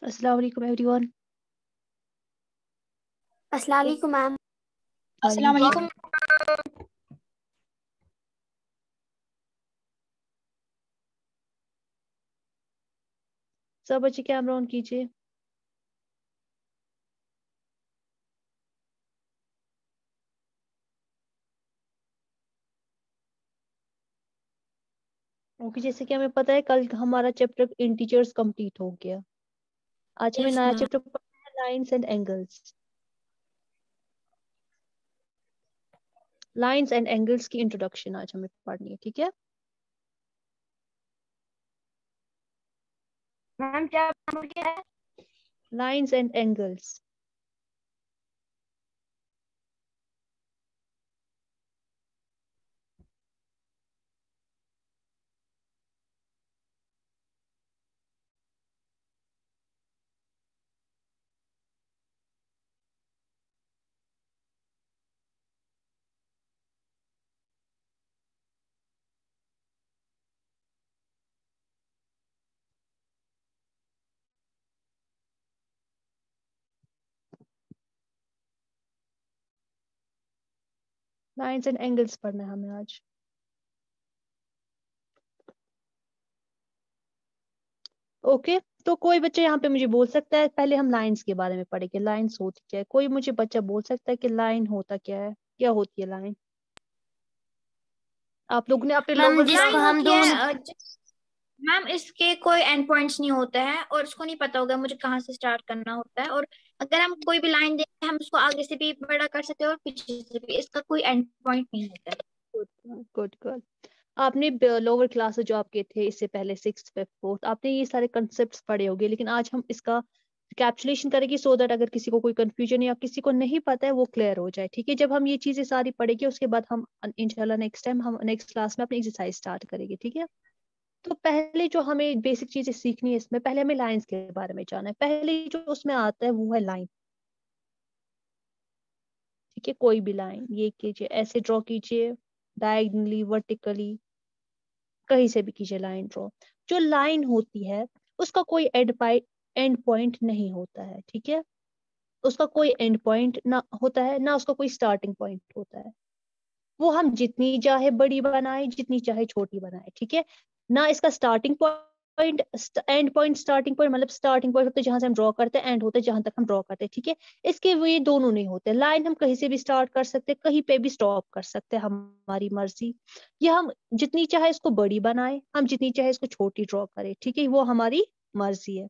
अस्सलाम वालेकुम एवरीवन। अस्सलाम वालेकुम मैम। अस्सलाम वालेकुम। सब बच्चे कैमरा ऑन कीजिए। ओके, जैसे कि हमें पता है कल हमारा चैप्टर इंटीजर्स कंप्लीट हो गया। आज हमें नया चैप्टर पढ़ना है, lines and angles. Lines and angles की इंट्रोडक्शन आज हमें पढ़नी है, ठीक है। मैम क्या है? Lines and angles. Lines and angles पढ़ना है हमें आज। ओके, तो कोई बच्चा यहाँ पे मुझे बोल सकता है, पहले हम लाइंस के बारे में पढ़ेंगे। लाइंस होती क्या है? कोई मुझे बच्चा बोल सकता है कि लाइन होता क्या है, क्या होती है लाइन? आप लोग ने अपने लोअर क्लास मैम इसके कोई एंड पॉइंट्स नहीं होता है और उसको नहीं पता होगा मुझे कहाँ से स्टार्ट करना होता है, और अगर हम कोई भी लाइन देते हैं हम उसको आगे से भी बड़ा कर सकते हैं और पीछे से भी, इसका कोई एंड पॉइंट नहीं होता है। Good good good. आपने लोअर क्लास जो आपके थे इससे पहले, सिक्स फिफ्थ फोर्थ, आपने ये सारे कंसेप्ट पढ़े होंगे, लेकिन आज हम इसका कैप्सुलेशन करेंगे सो दैट अगर किसी को कोई कंफ्यूजन या किसी को नहीं पता है वो क्लियर हो जाए, ठीक है। जब हम ये चीजें सारी पढ़ेंगे उसके बाद हम इंशाल्लाह नेक्स्ट टाइम हम नेक्स्ट क्लास में अपनी एक्सरसाइज स्टार्ट करेंगे, ठीक है। तो पहले जो हमें बेसिक चीजें सीखनी है इसमें, पहले हमें लाइंस के बारे में जानना है। पहले जो उसमें आता है वो है लाइन, ठीक है। कोई भी लाइन ये कीजिए, ऐसे ड्रॉ कीजिए, डायगनली, वर्टिकली, कहीं से भी कीजिए लाइन ड्रॉ। जो लाइन होती है उसका कोई एंड पॉइंट नहीं होता है, ठीक है। उसका कोई एंड पॉइंट ना होता है, ना उसका कोई स्टार्टिंग पॉइंट होता है। वो हम जितनी चाहे बड़ी बनाए, जितनी चाहे छोटी बनाए, ठीक है। ना इसका starting point, and point, starting point मतलब स्टार्टिंग पॉइंट होता है जहां से हम ड्रॉ करते हैं, एंड होता है जहां तक हम ड्रॉ करते हैं, ठीक है। इसके वो ये दोनों नहीं होते। लाइन हम कहीं से भी स्टार्ट कर सकते हैं, कहीं पे भी स्टॉप कर सकते हैं, हमारी मर्जी। या हम जितनी चाहे इसको बड़ी बनाए, हम जितनी चाहे इसको छोटी ड्रॉ करें, ठीक है, वो हमारी मर्जी है।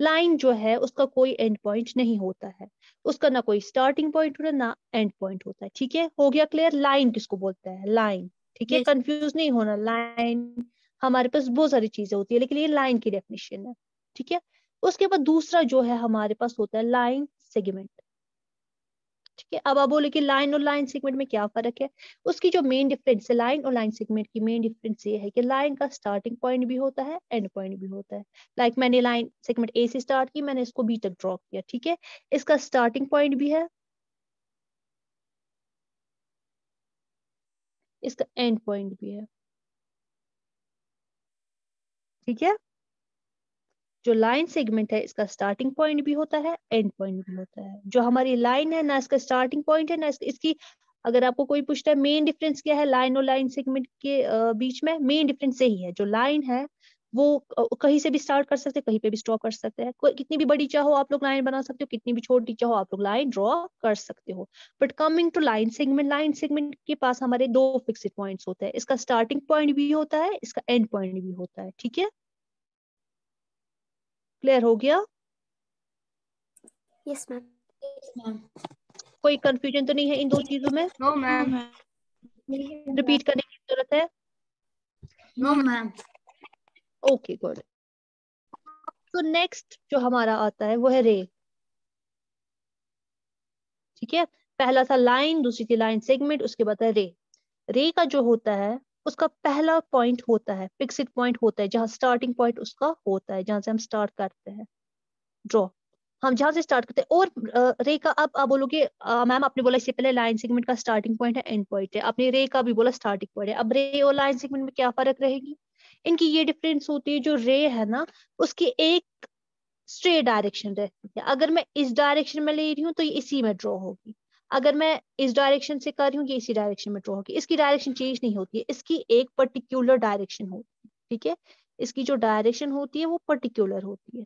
लाइन जो है उसका कोई एंड पॉइंट नहीं होता है, उसका ना कोई स्टार्टिंग पॉइंट होता है ना एंड पॉइंट होता है, ठीक है। हो गया क्लियर? लाइन किसको बोलते हैं? लाइन, ठीक है। Yes. कंफ्यूज नहीं होना। लाइन हमारे पास बहुत सारी चीजें होती है, लेकिन ये लाइन की डेफिनेशन है, ठीक है। उसके बाद दूसरा जो है हमारे पास होता है लाइन सेगमेंट, ठीक है। अब आप बोले कि लाइन और लाइन सेगमेंट में क्या फर्क है? उसकी जो मेन डिफरेंस है, लाइन और लाइन सेगमेंट की मेन डिफरेंस ये है कि लाइन का स्टार्टिंग पॉइंट भी होता है, एंड पॉइंट भी होता है। लाइक मैंने लाइन सेगमेंट ए से स्टार्ट की, मैंने इसको बी तक ड्रॉ किया, ठीक है। इसका स्टार्टिंग पॉइंट भी है, इसका एंड पॉइंट भी है, ठीक है। जो लाइन सेगमेंट है इसका स्टार्टिंग पॉइंट भी होता है, एंड पॉइंट भी होता है। जो हमारी लाइन है ना इसका स्टार्टिंग पॉइंट है ना इसकी, अगर आपको कोई पूछता है मेन डिफरेंस क्या है लाइन और लाइन सेगमेंट के बीच में, मेन डिफरेंस यही है, जो लाइन है वो कहीं से भी स्टार्ट कर सकते हैं, कहीं पे भी स्टॉप कर सकते हैं। कितनी भी बड़ी चाहो आप लोग लाइन बना सकते हो, कितनी भी छोटी चाहो आप लोग लाइन ड्रॉ कर सकते हो। But coming to line segment, line segment के पास हमारे दो फिक्स्ड पॉइंट्स होते हैं, इसका स्टार्टिंग पॉइंट भी होता है, इसका एंड पॉइंट भी होता है, ठीक है। क्लियर हो गया? Yes ma'am. कोई कंफ्यूजन तो नहीं है इन दो चीजों में? No ma'am. रिपीट करने की जरूरत है? No ma'am. Okay good. तो नेक्स्ट जो हमारा आता है वो है रे, ठीक है। पहला था लाइन, दूसरी थी लाइन सेगमेंट, उसके बाद है रे। रे का जो होता है उसका पहला पॉइंट होता है, फिक्स्ड पॉइंट होता है, जहां स्टार्टिंग पॉइंट उसका होता है, जहां से हम स्टार्ट करते हैं ड्रॉ, हम जहां से स्टार्ट करते हैं। और रे का, अब आप बोलोगे मैम आपने बोला इससे पहले लाइन सेगमेंट का स्टार्टिंग पॉइंट है, एंड पॉइंट है, आपने रे का भी बोला स्टार्टिंग पॉइंट है। अब रे और लाइन सेगमेंट में क्या फर्क रहेगी? इनकी ये डिफरेंस होती है, जो रे है ना उसकी एक स्ट्रेट डायरेक्शन रहती है। अगर मैं इस डायरेक्शन में ले रही हूँ तो ये इसी में ड्रॉ होगी, अगर मैं इस डायरेक्शन से कर रही हूँ ये इसी डायरेक्शन में ड्रॉ होगी। इसकी डायरेक्शन चेंज नहीं होती है, इसकी एक पर्टिकुलर डायरेक्शन होती है, ठीक है। इसकी जो डायरेक्शन होती है वो पर्टिकुलर होती है,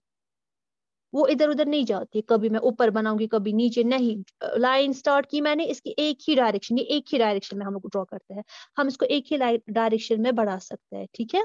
वो इधर उधर नहीं जाती है, कभी मैं ऊपर बनाऊंगी कभी नीचे, नहीं। लाइन स्टार्ट की मैंने, इसकी एक ही डायरेक्शन, ये एक ही डायरेक्शन में हम लोग ड्रॉ करते हैं, हम इसको एक ही डायरेक्शन में बढ़ा सकते हैं, ठीक है।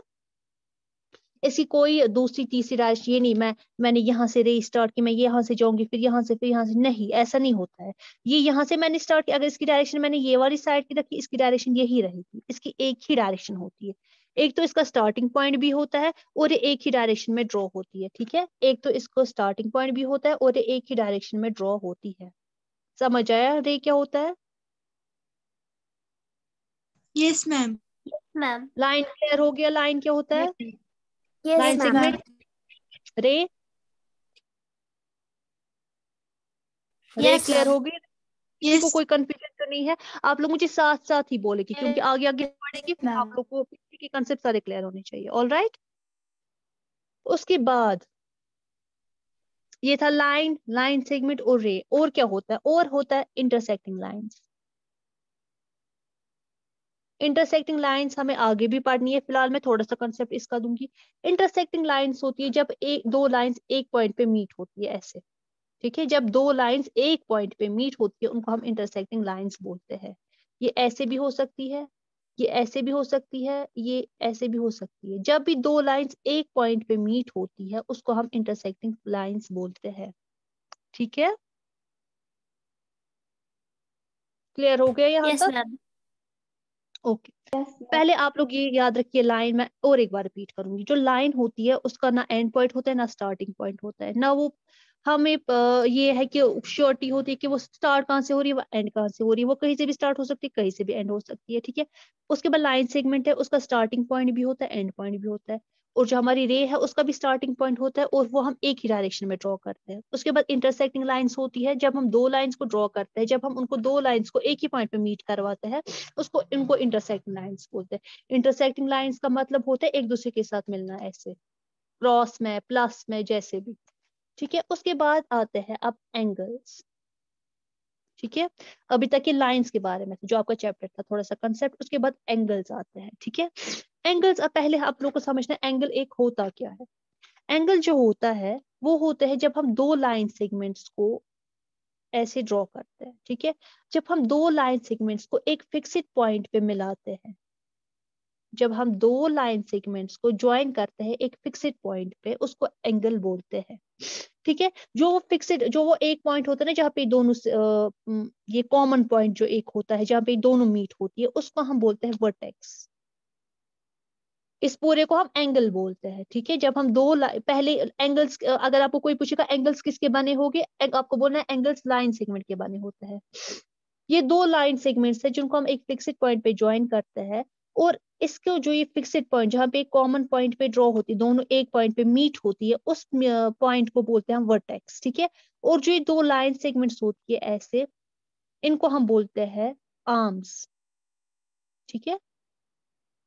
इसकी कोई दूसरी तीसरी डायरेक्शन ये नहीं, मैंने यहाँ से रे स्टार्ट की, मैं यहाँ से जाऊंगी फिर यहाँ से फिर यहाँ से, नहीं, ऐसा नहीं होता है। ये यहाँ से मैंने स्टार्ट किया, अगर इसकी डायरेक्शन मैंने ये वाली साइड की रखी, इसकी डायरेक्शन यही रहेगी, इसकी एक ही डायरेक्शन होती है। एक तो इसका स्टार्टिंग पॉइंट भी होता है और ये एक ही डायरेक्शन में ड्रॉ होती है, ठीक है। एक तो इसको स्टार्टिंग पॉइंट भी होता है और ये एक ही डायरेक्शन में ड्रॉ होती है। समझ आया रे क्या होता है? Yes ma'am. Ma'am. Line clear हो गया? लाइन क्या होता है? Yes line ma'am. सेगमेंट। रे रे यस क्लियर मैम। हो गई? किसी को कोई कंफ्यूजन तो नहीं है? आप लोग मुझे साथ साथ ही बोलेगी, क्योंकि आगे आगे पढ़ेंगे फिर आप लोग को के कंसेप्ट सारे क्लियर होने चाहिए। All right. उसके बाद ये था लाइन, लाइन सेगमेंट और रे। और क्या होता है? और होता है इंटरसेक्टिंग लाइंस। इंटरसेक्टिंग लाइंस हमें आगे भी पढ़नी है, फिलहाल मैं थोड़ा सा कंसेप्ट इसका दूंगी। इंटरसेक्टिंग लाइंस होती है जब एक दो लाइंस एक पॉइंट पे मीट होती है, ऐसे, ठीक है। जब दो लाइंस एक पॉइंट पे मीट होती है उनको हम इंटरसेक्टिंग लाइंस बोलते हैं। ये ऐसे भी हो सकती है, ये ऐसे भी हो सकती है, ये ऐसे भी हो सकती है। जब भी दो लाइंस एक पॉइंट पे मीट होती है उसको हम इंटरसेक्टिंग लाइंस बोलते हैं, ठीक है। क्लियर हो गया यहाँ यस तक? मैम। ओके। पहले आप लोग ये याद रखिए, लाइन मैं और एक बार रिपीट करूंगी, जो लाइन होती है उसका ना एंड पॉइंट होता है ना स्टार्टिंग पॉइंट होता है, ना वो हमें ये है कि श्योरिटी होती है कि वो स्टार्ट कहाँ से हो रही है वो एंड कहाँ से हो रही है, वो कहीं से भी स्टार्ट हो सकती है कहीं से भी एंड हो सकती है, ठीक है। उसके बाद लाइन सेगमेंट है, उसका स्टार्टिंग पॉइंट भी होता है एंड पॉइंट भी होता है। और जो हमारी रे है उसका भी स्टार्टिंग पॉइंट होता है और वो हम एक ही डायरेक्शन में ड्रॉ करते हैं। उसके बाद इंटरसेक्टिंग लाइंस होती है, जब हम दो लाइंस को ड्रॉ करते हैं, जब हम उनको दो लाइंस को एक ही पॉइंट पे मीट करवाते हैं उसको इनको इंटरसेक्टिंग लाइंस बोलते हैं। इंटरसेक्टिंग लाइंस का मतलब होता है एक दूसरे के साथ मिलना, ऐसे क्रॉस में प्लस में जैसे भी, ठीक है। उसके बाद आते हैं अब एंगल्स, ठीक है। अभी तक ये लाइंस के बारे में जो आपका चैप्टर था थोड़ा सा कंसेप्ट, उसके बाद एंगल्स आते हैं, ठीक है। एंगल्स अब पहले आप लोग को समझना है एंगल एक होता क्या है। एंगल जो होता है वो होता है जब हम दो लाइन सेगमेंट्स को ऐसे ड्रॉ करते हैं, ठीक है। जब हम दो लाइन सेगमेंट्स को एक फिक्स्ड पॉइंट पे मिलाते हैं, जब हम दो लाइन सेगमेंट्स को ज्वाइन करते हैं एक फिक्स्ड पॉइंट पे, उसको एंगल बोलते हैं, ठीक है। जो वो फिक्स्ड, जो वो एक पॉइंट होता है ना जहाँ पे दोनों ये कॉमन पॉइंट जो एक होता है जहाँ पे दोनों मीट होती है उसको हम बोलते हैं वर्टेक्स। इस पूरे को हम एंगल बोलते हैं, ठीक है। जब हम दो पहले एंगल्स, अगर आपको कोई पूछेगा एंगल्स किसके बने होंगे, आपको बोलना है एंगल्स लाइन सेगमेंट के बने होते हैं। ये दो लाइन सेगमेंट्स है जिनको हम एक फिक्स्ड पॉइंट पे ज्वाइन करते हैं, और इसको जो ये फिक्स्ड पॉइंट जहाँ पे एक कॉमन पॉइंट पे ड्रॉ होती है, दोनों एक पॉइंट पे मीट होती है, उस पॉइंट को बोलते हैं हम वर्टेक्स, ठीक है। और जो ये दो लाइन सेगमेंट्स होती है ऐसे, इनको हम बोलते हैं आर्म्स, ठीक है।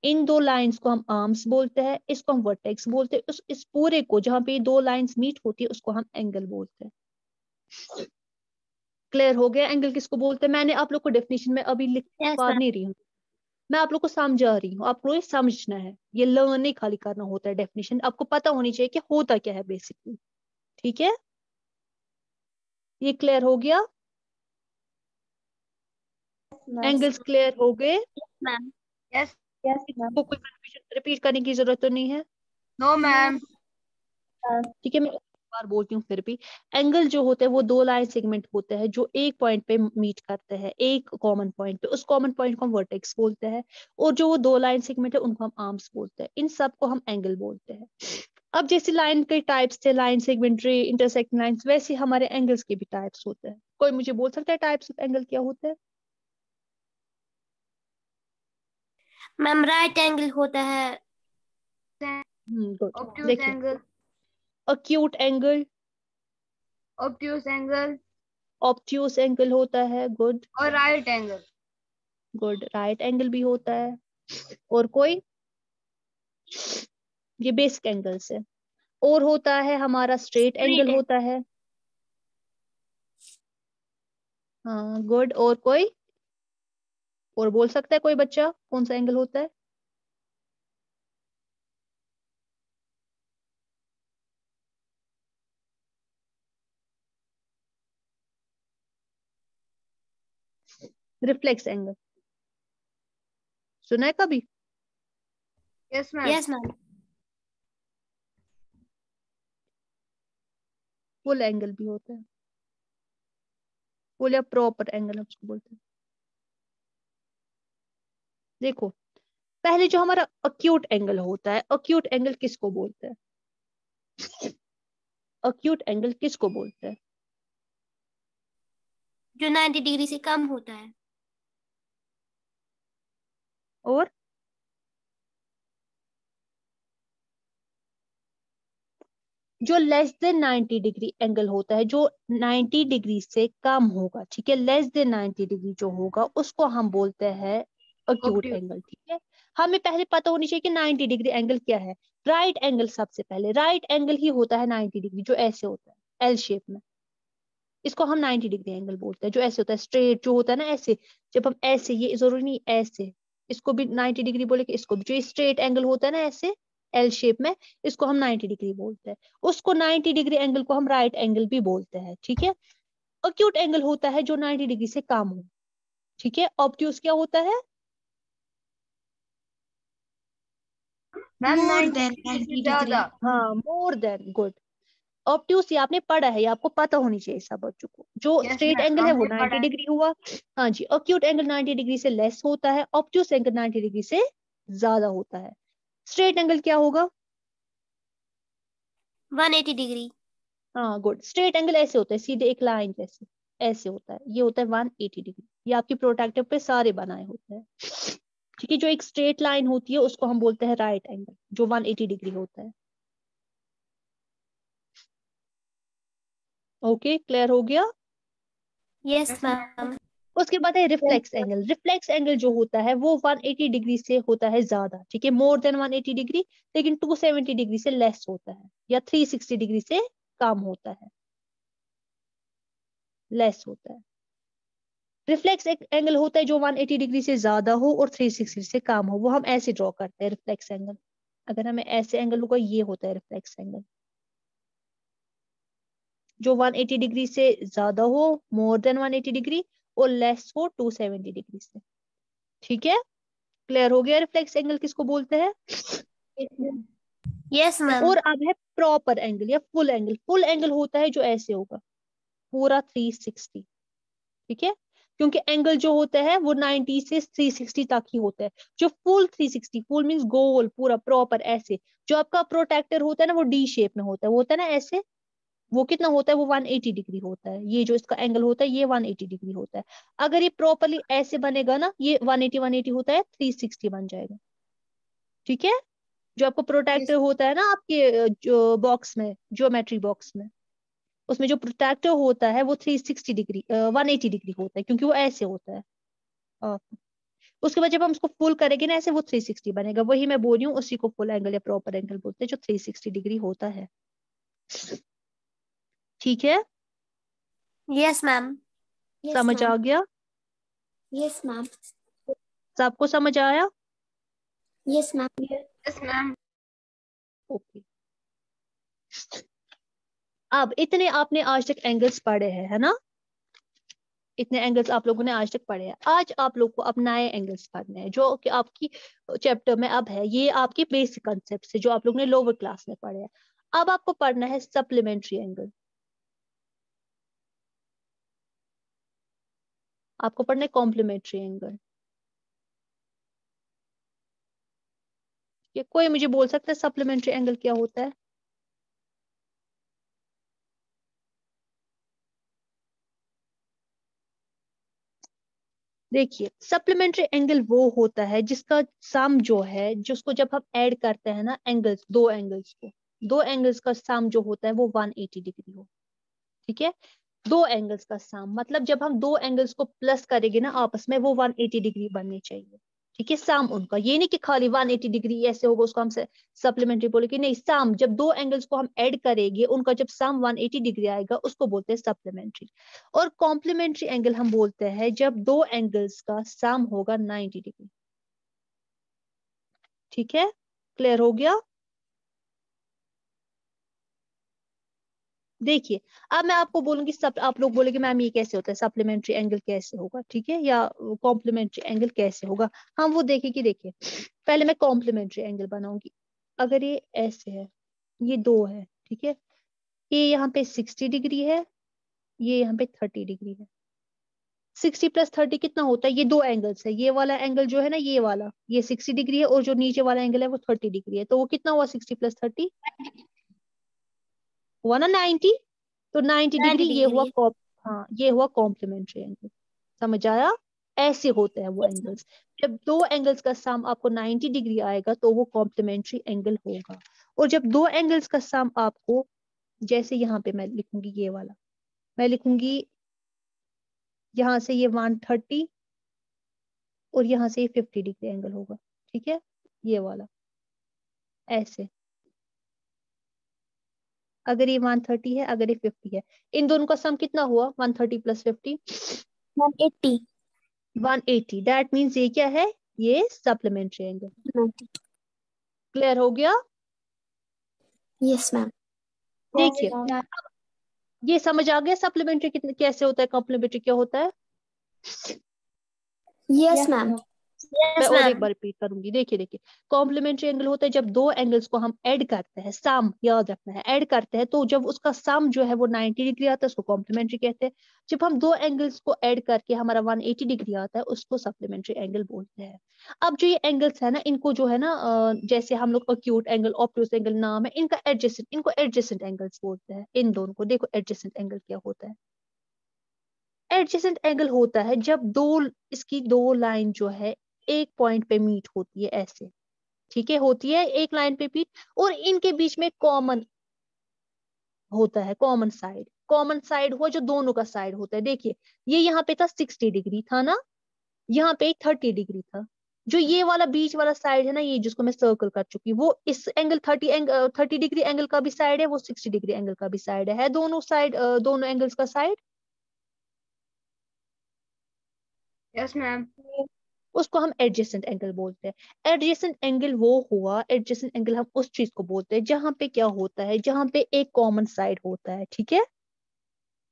इन दो लाइंस को हम आर्म्स बोलते हैं, इसको हम वर्टेक्स बोलते हैं। इस पूरे को जहाँ पे दो लाइंस मीट होती है उसको हम एंगल बोलते हैं। क्लियर हो गया एंगल किसको बोलते हैं? मैंने आप लोग को डेफिनेशन में अभी लिख यस पा मैम। नहीं रही हूँ, मैं आप लोग को समझा रही हूँ, आप लोग ये समझना है, ये लर्न नहीं खाली करना होता है, डेफिनेशन आपको पता होनी चाहिए कि होता क्या है बेसिकली, ठीक है। ये क्लियर हो गया? एंगल्स क्लियर हो गए? मैम। यस। Yes ma'am. को कोई कंफ्यूजन रिपीट करने की जरूरत तो नहीं है? No ma'am. ठीक है, मैं एक बार बोलती हूँ फिर भी। एंगल जो होते हैं वो दो लाइन सेगमेंट होते हैं जो एक पॉइंट पे मीट करते हैं, एक कॉमन पॉइंट पे, उस कॉमन पॉइंट को हम वर्टेक्स बोलते हैं। और जो वो दो लाइन सेगमेंट है उनको हम आर्म्स बोलते हैं, इन सब को हम एंगल बोलते हैं। अब जैसे लाइन के टाइप्स थे, लाइन सेगमेंट्री, इंटरसेक्टिंग लाइंस, वैसे हमारे एंगल्स के भी टाइप्स होते हैं। कोई मुझे बोल सकता है टाइप्स ऑफ एंगल क्या होते हैं? मैम राइट एंगल होता है। गुड। ऑब्ट्यूज देखिए, angle. Acute angle, obtuse angle. Obtuse angle होता है, गुड। और right angle. Good, right angle भी होता है। और कोई? ये बेसिक एंगल्स है। और होता है हमारा स्ट्रेट एंगल होता है। हाँ गुड। और कोई और बोल सकता है कोई बच्चा कौन सा एंगल होता है? रिफ्लेक्स एंगल सुना है कभी? Yes ma'am. Yes ma'am. Full angle भी होता है, फुल या प्रॉपर एंगल हम उसको बोलते हैं। देखो पहले जो हमारा अक्यूट एंगल होता है, अक्यूट एंगल किसको बोलते हैं? अक्यूट एंगल किसको बोलते हैं? जो 90 डिग्री से कम होता है। और जो लेस देन 90 डिग्री एंगल होता है, जो 90 डिग्री से कम होगा, ठीक है, लेस देन 90 डिग्री जो होगा उसको हम बोलते हैं अक्यूट Obtuse। एंगल। ठीक है, हमें पहले पता होनी चाहिए कि 90 डिग्री एंगल क्या है। राइट एंगल, सबसे पहले राइट एंगल ही होता है 90 डिग्री, जो ऐसे होता है एल शेप में, इसको हम 90 डिग्री एंगल बोलते हैं। जो ऐसे होता है स्ट्रेट जो होता है ना ऐसे, जब हम ऐसे, ये जरूरी नहीं ऐसे, इसको भी 90 डिग्री बोलेंगे, इसको भी। जो स्ट्रेट एंगल होता है ना ऐसे एल शेप में, इसको हम 90 डिग्री बोलते हैं। उसको 90 डिग्री एंगल को हम राइट एंगल भी बोलते हैं। ठीक है, अक्यूट एंगल होता है जो 90 डिग्री से कम हो। ठीक है, ऑब्ट्यूज क्या होता है? मैम मोर 90 देन डिग्री 90 से ज्यादा। डिग्री। हाँ, मोर देन, गुड। ऑब्ट्यूस ये आपने पढ़ा है, ये आपको पता होनी चाहिए सब बच्चों को। जो यस स्ट्रेट मैम एंगल है वो हमने पढ़ा 90 है। डिग्री हुआ। हाँ जी, अक्यूट एंगल 90 डिग्री से लेस होता है, ऑब्ट्यूस एंगल 90 डिग्री से ज्यादा होता है। स्ट्रेट एंगल क्या होगा? 180 डिग्री। हाँ गुड, स्ट्रेट एंगल ऐसे होता है, सीधे एक लाइन जैसे, ऐसे होता है, ये होता है 180 डिग्री। ये आपकी प्रोट्रैक्टर पे सारे बनाए होते हैं। ठीक है, जो एक स्ट्रेट लाइन होती है उसको हम बोलते हैं राइट एंगल, जो 180 डिग्री होता है। ओके, क्लियर हो गया? Yes yes ma'am. मैम। उसके बाद है रिफ्लेक्स एंगल। रिफ्लेक्स एंगल जो होता है वो 180 डिग्री से होता है ज्यादा। ठीक है, मोर देन 180 डिग्री, लेकिन 270 डिग्री से लेस होता है, या 360 डिग्री से कम होता है, लेस होता है। रिफ्लेक्स एंगल होता है जो 180 डिग्री से ज्यादा हो और 360 से कम हो, वो हम ऐसे ड्रॉ करते हैं रिफ्लेक्स एंगल। अगर हमें ऐसे एंगल होगा, ये होता है रिफ्लेक्स एंगल। जो 180 डिग्री से ज्यादा हो, मोर देन 180 डिग्री, और लेस हो 270 डिग्री से। ठीक है, क्लियर हो गया रिफ्लेक्स एंगल किसको बोलते हैं? Yes ma'am. और अब है प्रॉपर एंगल या फुल एंगल। फुल एंगल होता है जो ऐसे होगा, पूरा 360। ठीक है, क्योंकि एंगल जो होता है वो 90 से 360 तक ही होता है। जो फुल 360, फुल मींस गोल पूरा प्रॉपर ऐसे, जो आपका प्रोटेक्टर होता है ना वो डी शेप में होता है, वो होता है ना ऐसे, वो कितना होता है? वो 180 डिग्री होता है। ये जो इसका एंगल होता है ये 180 डिग्री होता है। अगर ये प्रॉपरली ऐसे बनेगा ना, ये 180 होता है, 360 बन जाएगा। ठीक है, जो आपको प्रोटेक्टर होता है ना आपके जो बॉक्स में, ज्योमेट्री बॉक्स में, उसमें जो प्रोटेक्टर होता है वो 360 डिग्री 180 डिग्री होता है, क्योंकि वो ऐसे होता है। अ, उसके बाद जब हम उसको फुल करेंगे ना ऐसे, वो 360 बनेगा। वही मैं बोल रही हूँ, उसी को फुल एंगल या प्रॉपर एंगल बोलते हैं, जो 360 डिग्री होता है। ठीक है, यस मैम। यस समझ मैम। आ गया? Yes ma'am. सबको समझ आया? Yes ma'am. Yes ma'am. Okay, अब इतने आपने आज तक एंगल्स पढ़े हैं, है ना? इतने एंगल्स आप लोगों ने आज तक पढ़े हैं। आज आप लोग को अब नए एंगल्स पढ़ने हैं, जो कि आपकी चैप्टर में अब है। ये आपके बेसिक कॉन्सेप्ट है जो आप लोगों ने लोअर क्लास में पढ़े हैं। अब आपको पढ़ना है सप्लीमेंट्री एंगल। आपको पढ़ना है कॉम्प्लीमेंट्री एंगल। ये कोई मुझे बोल सकता है सप्लीमेंट्री एंगल क्या होता है? देखिए, सप्लीमेंट्री एंगल वो होता है जिसका सम जो है, जिसको जब हम ऐड करते हैं ना एंगल्स, दो एंगल्स को, दो एंगल्स का सम जो होता है वो 180 डिग्री हो। ठीक है, दो एंगल्स का सम मतलब जब हम दो एंगल्स को प्लस करेंगे ना आपस में, वो 180 डिग्री बननी चाहिए। ठीक है, सम उनका, ये नहीं कि खाली 180 डिग्री ऐसे होगा उसको हम सप्लीमेंट्री बोलेंगे, नहीं, सम, जब दो एंगल्स को हम ऐड करेंगे उनका जब सम 180 डिग्री आएगा उसको बोलते हैं सप्लीमेंट्री। और कॉम्प्लीमेंट्री एंगल हम बोलते हैं जब दो एंगल्स का सम होगा 90 डिग्री। ठीक है, क्लियर हो गया? देखिए, अब मैं आपको बोलूंगी सब, आप लोग बोलेंगे मैम ये कैसे होता है, सप्लीमेंट्री एंगल कैसे होगा, ठीक है, या कॉम्प्लीमेंट्री एंगल कैसे होगा, हम वो देखेंगे। देखिए, पहले मैं कॉम्प्लीमेंट्री एंगल बनाऊंगी। अगर ये ऐसे है, ये दो है, ठीक है, ये यहाँ पे 60 डिग्री है, ये यहाँ पे 30 डिग्री है। 60 प्लस 30 कितना होता है? ये दो एंगल्स है, ये वाला एंगल जो है ना, ये वाला, ये 60 डिग्री है, और जो नीचे वाला एंगल है वो 30 डिग्री है, तो वो कितना हुआ? 60 प्लस 30 हुआ ना 90। तो 90 डिग्री 90 ये हुआ डिग्री। हाँ, ये हुआ कॉम्प्लीमेंट्री एंगल। समझ आया? ऐसे होते हैं वो एंगल्स। जब दो एंगल्स का सम आपको 90 डिग्री आएगा तो वो कॉम्प्लीमेंट्री एंगल होगा। और जब दो एंगल्स का सम आपको, जैसे यहाँ पे मैं लिखूंगी ये वाला, मैं लिखूंगी यहाँ से ये 130 और यहाँ से ये 50 डिग्री एंगल होगा, ठीक है, ये वाला ऐसे। अगर ये 130 है, अगर ये 50 है, इन दोनों का सम कितना हुआ? 130 प्लस 50 180। 180। दैट मीन्स ये क्या है? ये सप्लीमेंट्री एंगल। क्लियर हो गया? Yes ma'am. देखिए, ये समझ आ गया सप्लीमेंट्री कितने कैसे होता है, कॉम्प्लीमेंट्री क्या होता है? Yes ma'am. मैं यस और एक मैम। बार रिपीट करूंगी। देखिए देखिए, कॉम्प्लीमेंट्री एंगल होता है जब दो एंगल्स को हम ऐड करते हैं, सम याद रखना है, ऐड करते हैं, तो जब उसका सम जो है वो 90 डिग्री आता है उसको कॉम्प्लीमेंट्री कहते हैं। जब हम दो एंगल्स को ऐड करके हमारा 180 डिग्री आता है उसको सप्लीमेंट्री एंगल बोलते हैं। अब जो ये एंगल्स है ना, इनको जो है ना, जैसे हम लोग अक्यूट एंगल, ऑब्ट्यूस एंगल नाम है इनका, एडजेसेंट, इनको एडजेसेंट एंगल्स बोलते हैं। इन दोनों को देखो, एडजेसेंट एंगल क्या होता है? एडजेसेंट एंगल होता है जब दो, इसकी दो लाइन जो है एक पॉइंट पे मीट होती है, ऐसे, ठीक है, होती है एक लाइन पे मीट, और इनके बीच में कॉमन होता है, कॉमन साइड। कॉमन साइड हुआ जो दोनों का साइड होता है। देखिए, ये यहाँ पे था 60 डिग्री था ना, यहाँ पे 30 डिग्री था। जो ये वाला बीच वाला साइड है ना, ये जिसको मैं सर्कल कर चुकी, वो इस एंगल 30 डिग्री एंगल का भी साइड है, वो 60 डिग्री एंगल का भी साइड है दोनों साइड, दोनों एंगल्स का साइड। Yes ma'am. उसको हम एडजेसेंट एंगल बोलते हैं। एडजेसेंट एंगल वो हुआ, एडजेसेंट एंगल हम उस चीज को बोलते हैं जहां पे क्या होता है, जहां पे एक कॉमन साइड होता है, ठीक है,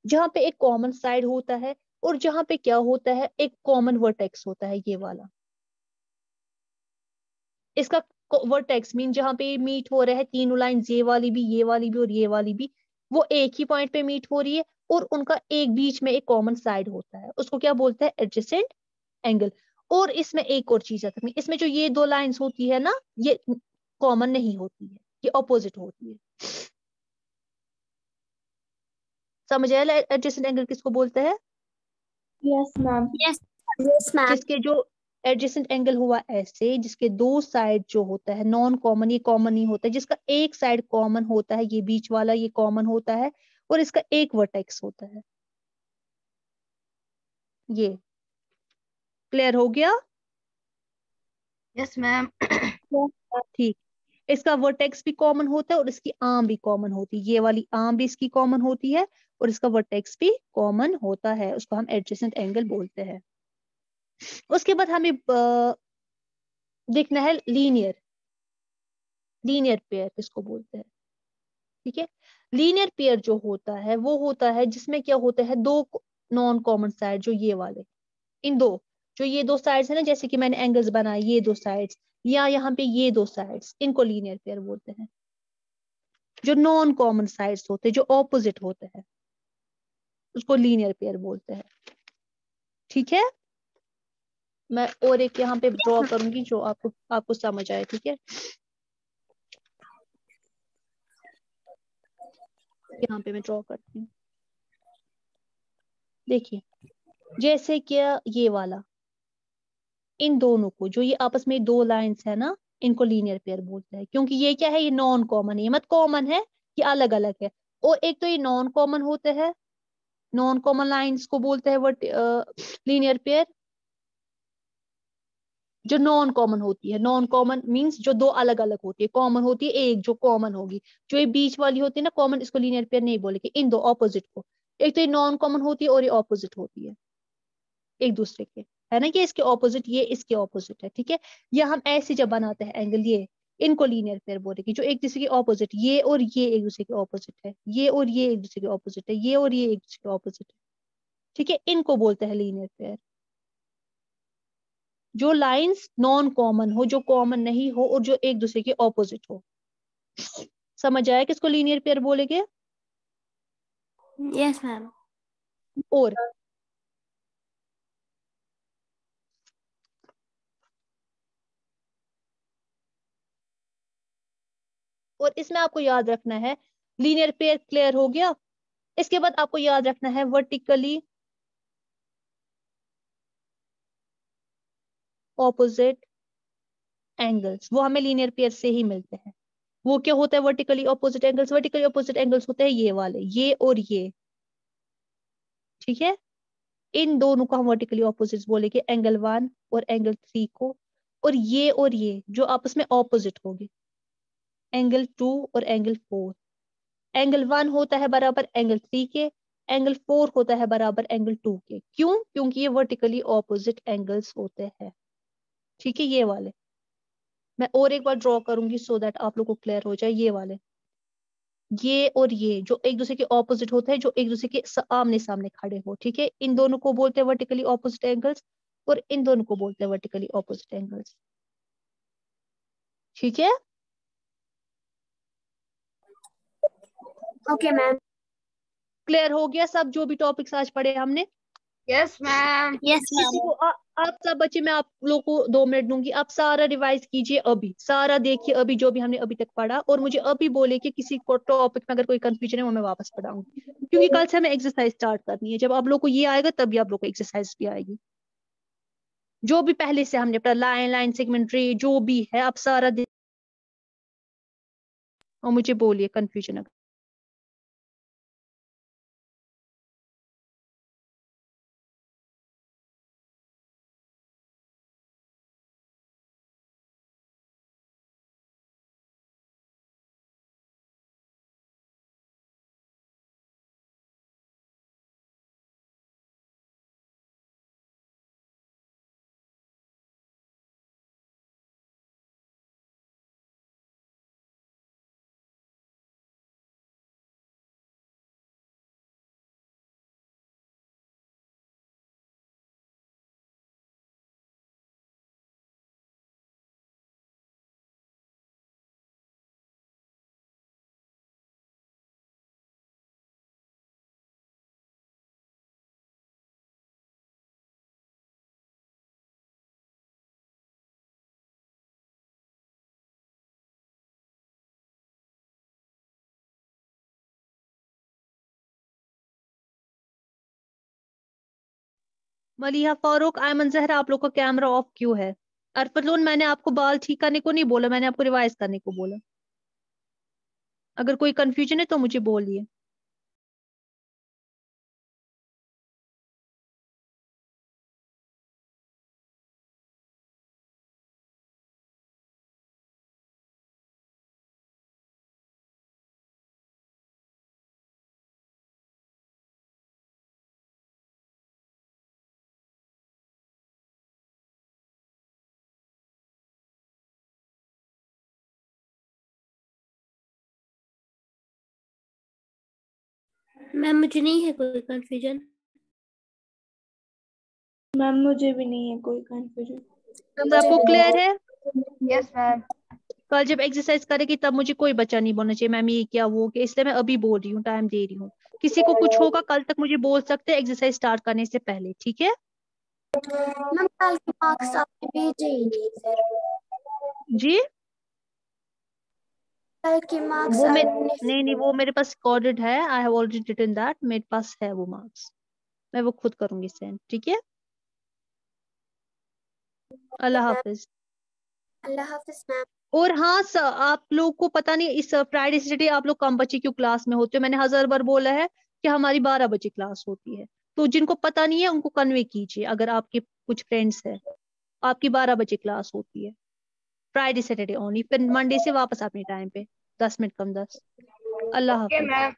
जहां पे एक कॉमन साइड होता है, और जहां पे क्या होता है, एक कॉमन वर्टेक्स होता है, ये वाला। इसका वर्टेक्स मीन जहां पे मीट हो रहा है तीनों लाइन, ये वाली भी, ये वाली भी और ये वाली भी, वो एक ही पॉइंट पे मीट हो रही है, और उनका एक बीच में एक कॉमन साइड होता है, उसको क्या बोलते हैं? Adjacent angle. और इसमें एक और चीज आती है, इसमें जो ये दो लाइंस होती है ना, ये कॉमन नहीं होती है, ये ऑपोजिट होती है। समझ आया एडजेसेंट एंगल किसको बोलते हैं? Yes ma'am. Yes. Yes ma'am. जिसके जो एडजेसेंट एंगल हुआ ऐसे, जिसके दो साइड जो होता है नॉन कॉमन, ये कॉमन नहीं होता है, जिसका एक साइड कॉमन होता है, ये बीच वाला ये कॉमन होता है, और इसका एक वर्टेक्स होता है, ये। क्लियर हो गया? Yes ma'am. ठीक। इसका वर्टेक्स भी कॉमन होता है और इसकी आर्म भी कॉमन होती है, ये वाली आर्म भी इसकी कॉमन होती है, और इसका वर्टेक्स भी कॉमन होता है, उसको हम एडजेसेंट एंगल बोलते हैं। उसके बाद हमें देखना है लीनियर, लीनियर पेयर किसको बोलते हैं, ठीक है। लीनियर पेयर जो होता है वो होता है जिसमें क्या होता है, दो नॉन कॉमन साइड, जो ये वाले, इन दो, जो ये दो साइड्स है ना, जैसे कि मैंने एंगल्स बनाए, ये दो साइड्स, या यहाँ पे ये दो साइड्स, इनको लीनियर पेयर बोलते हैं। जो नॉन कॉमन साइड्स होते हैं, जो ऑपोजिट होते हैं, उसको लीनियर पेयर बोलते हैं, ठीक है। मैं और एक यहाँ पे ड्रॉ करूंगी जो आपको आपको समझ आए, ठीक है। यहाँ पे मैं ड्रॉ करती हूँ। देखिए, जैसे क्या ये वाला, इन दोनों को, जो ये आपस में दो लाइंस है ना, इनको लीनियर पेयर बोलते हैं, क्योंकि ये क्या है, ये नॉन कॉमन है, ये मत कॉमन है, ये अलग अलग है। और एक तो ये नॉन कॉमन होते हैं, नॉन कॉमन लाइंस को बोलते हैं लीनियर पेयर। जो नॉन कॉमन होती है, नॉन कॉमन मींस जो दो अलग अलग होती है, कॉमन होती है एक जो कॉमन होगी, जो ये बीच वाली होती है ना कॉमन, इसको लीनियर पेयर नहीं बोलेंगे, इन दो ऑपोजिट को। एक तो ये नॉन कॉमन होती है और ये ऑपोजिट होती है एक दूसरे के, है ना, ये इसके ऑपोजिट, ये इसके ऑपोजिट है, ठीक है। या हम ऐसे जब बनाते हैं एंगल, ये इनको लीनियर पेयर बोलेंगे, जो एक दूसरे के ऑपोजिट, ये और ये एक दूसरे के ऑपोजिट है, ये और ये एक दूसरे के ऑपोजिट है, ये और ये एक दूसरे के ऑपोजिट है, ठीक है, इनको बोलते हैं लीनियर पेयर। जो लाइंस नॉन कॉमन हो, जो कॉमन नहीं हो और जो एक दूसरे के ऑपोजिट हो। समझ आया किसको लीनियर पेयर बोलेंगे? Yes ma'am. और इसमें आपको याद रखना है, लीनियर पेयर क्लियर हो गया। इसके बाद आपको याद रखना है वर्टिकली ऑपोजिट एंगल्स, वो हमें लीनियर पेयर से ही मिलते हैं। वो क्या होता है vertically opposite angles? Vertically opposite angles होते हैं ये वाले, ये और ये, ठीक है। इन दोनों को हम वर्टिकली ऑपोजिट बोलेंगे, एंगल 1 और एंगल 3 को। और ये जो आपस में ऑपोजिट होंगे, एंगल 2 और एंगल 4। एंगल 1 होता है बराबर एंगल 3 के, एंगल 4 होता है बराबर एंगल 2 के। क्यों? क्योंकि ये वर्टिकली ऑपोजिट एंगल्स होते हैं, ठीक है। ये वाले मैं और एक बार ड्रॉ करूंगी सो दैट आप लोग को क्लियर हो जाए। ये वाले, ये और ये जो एक दूसरे के ऑपोजिट होते हैं, जो एक दूसरे के आमने सामने खड़े हो, ठीक है, इन दोनों को बोलते हैं वर्टिकली ऑपोजिट एंगल्स, और इन दोनों को बोलते हैं वर्टिकली ऑपोजिट एंगल्स, ठीक है। Okay ma'am. क्लियर हो गया सब जो भी टॉपिक्स आज पढ़े हमने? Yes ma'am. यस किसी मैम। को आप सब बच्चे, मैं आप लोग को 2 मिनट दूंगी, आप सारा रिवाइज कीजिए अभी, सारा देखिए अभी जो भी हमने अभी तक पढ़ा, और मुझे अभी बोले कि किसी को टॉपिक में अगर कोई कंफ्यूजन है वो मैं वापस पढ़ाऊंगी, क्योंकि कल से हमें एक्सरसाइज स्टार्ट करनी है। जब आप लोग को ये आएगा तभी आप लोग को एक्सरसाइज भी आएगी। जो भी पहले से हमने पढ़ा, लाइन लाइन सेगमेंट्री जो भी है, आप सारा और मुझे बोलिए कंफ्यूजन अगर। मलिहा, फारूक, आयमन, जहरा, आप लोग का कैमरा ऑफ क्यों है? अरफतलून, मैंने आपको बाल ठीक करने को नहीं बोला, मैंने आपको रिवाइज करने को बोला। अगर कोई कंफ्यूजन है तो मुझे बोलिए। मैम मुझे नहीं है कोई कंफ्यूजन। मैम मुझे भी नहीं है कोई कंफ्यूजन। सबको क्लियर है? Yes ma'am. कल जब एक्सरसाइज करेगी तब मुझे कोई बच्चा नहीं बोलना चाहिए मैम ये क्या वो क्या, इसलिए मैं अभी बोल रही हूँ, टाइम दे रही हूँ। किसी को कुछ होगा कल तक मुझे बोल सकते हैं एक्सरसाइज स्टार्ट करने से पहले, ठीक है। मैम कल के मार्क्स आपने भेजे ही नहीं सर। जी कल के मार्क्स वो मैं आपने नहीं, वो मेरे पास रिकॉर्डेड है, I have already written that, मेरे पास है वो मार्क्स, मैं वो खुद करूंगी सेंड, ठीक है। अल्लाह हाफिज। अल्लाह हाफिज मैम। और हाँ आप लोग को पता नहीं इस फ्राइडे सैटरडे आप लोग कम बच्चे क्यों क्लास में होते हो? मैंने 1000 बार बोला है कि हमारी 12 बजे क्लास होती है, तो जिनको पता नहीं है उनको कन्वे कीजिए अगर आपके कुछ फ्रेंड्स है। आपकी 12 बजे क्लास होती है, फ्राइडे सैटरडे ओनली, फिर मंडे से वापस अपने टाइम पे 10 मिनट कम 10। अल्लाह ओके हाफिज। मैम।